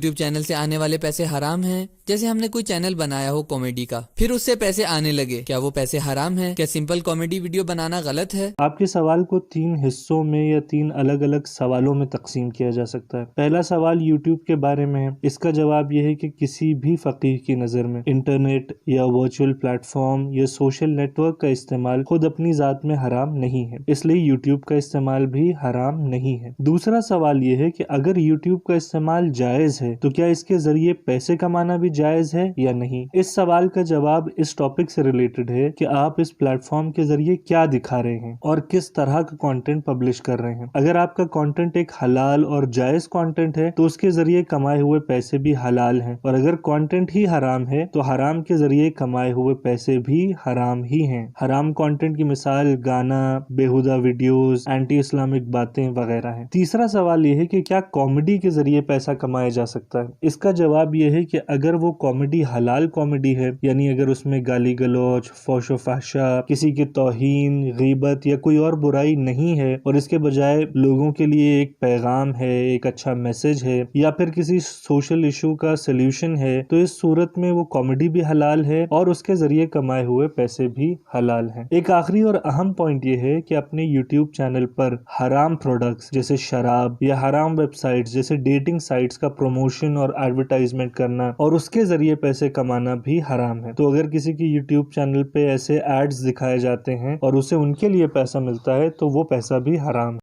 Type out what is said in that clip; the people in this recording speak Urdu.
یوٹیوب چینل سے آنے والے پیسے حرام ہیں؟ جیسے ہم نے کوئی چینل بنایا ہو کامیڈی کا، پھر اس سے پیسے آنے لگے، کیا وہ پیسے حرام ہیں؟ کیا سمپل کامیڈی ویڈیو بنانا غلط ہے؟ آپ کے سوال کو 3 حصوں میں یا 3 الگ الگ سوالوں میں تقسیم کیا جا سکتا ہے۔ پہلا سوال یوٹیوب کے بارے میں ہے۔ اس کا جواب یہ ہے کہ کسی بھی فقیہ کی نظر میں انٹرنیٹ یا ورچوئل پلیٹ فارم یا سوشل نیٹ ورک کا استعمال خود اپنی ذات میں حرام نہیں ہے، اس لیے یوٹیوب کا استعمال بھی حرام نہیں ہے۔ دوسرا سوال یہ ہے کہ اگر یوٹیوب کا استعمال جائز ہے تو کیا اس کے ذریعے پیسے کمانا بھی جائز ہے یا نہیں؟ اس سوال کا جواب اس ٹاپک سے ریلیٹڈ ہے کہ آپ اس پلیٹ فارم کے ذریعے کیا دکھا رہے ہیں اور کس طرح کا کانٹینٹ پبلش کر رہے ہیں۔ اگر آپ کا کانٹینٹ ایک حلال اور جائز کانٹینٹ ہے تو اس کے ذریعے کمائے ہوئے پیسے بھی حلال ہیں، اور اگر کانٹینٹ ہی حرام ہے تو حرام کے ذریعے کمائے ہوئے پیسے بھی حرام ہی ہیں۔ حرام کانٹینٹ کی مثال گانا، بیہودہ ویڈیوز، اینٹی اسلامک باتیں وغیرہ ہیں۔ تیسرا سوال یہ ہے کہ کیا کامیڈی کے ذریعے پیسہ کمایا جا سکتا ہے؟ اس کا جواب یہ ہے کہ اگر وہ کامیڈی حلال کامیڈی ہے، یعنی اگر اس میں گالی گلوچ، فحش و فحشا، کسی کی توہین، غیبت یا کوئی اور برائی نہیں ہے، اور اس کے بجائے لوگوں کے لیے ایک پیغام ہے، ایک اچھا میسج ہے، یا پھر کسی سوشل ایشو کا سلیوشن ہے، تو اس صورت میں وہ کامیڈی بھی حلال ہے اور اس کے ذریعے کمائے ہوئے پیسے بھی حلال ہیں۔ ایک آخری اور اہم پوائنٹ یہ ہے کہ اپنے یوٹیوب چینل پر حرام پروڈکٹس جیسے شراب یا حرام ویب سائٹس جیسے ڈیٹنگ سائٹس کا پروموشن اور ایڈورٹائزمنٹ کرنا اور اس کے ذریعے پیسے کمانا بھی حرام ہے۔ تو اگر کسی کی یوٹیوب چینل پہ ایسے ایڈز دکھائے جاتے ہیں اور اسے ان کے لیے پیسہ ملتا ہے تو وہ پیسہ بھی حرام ہے۔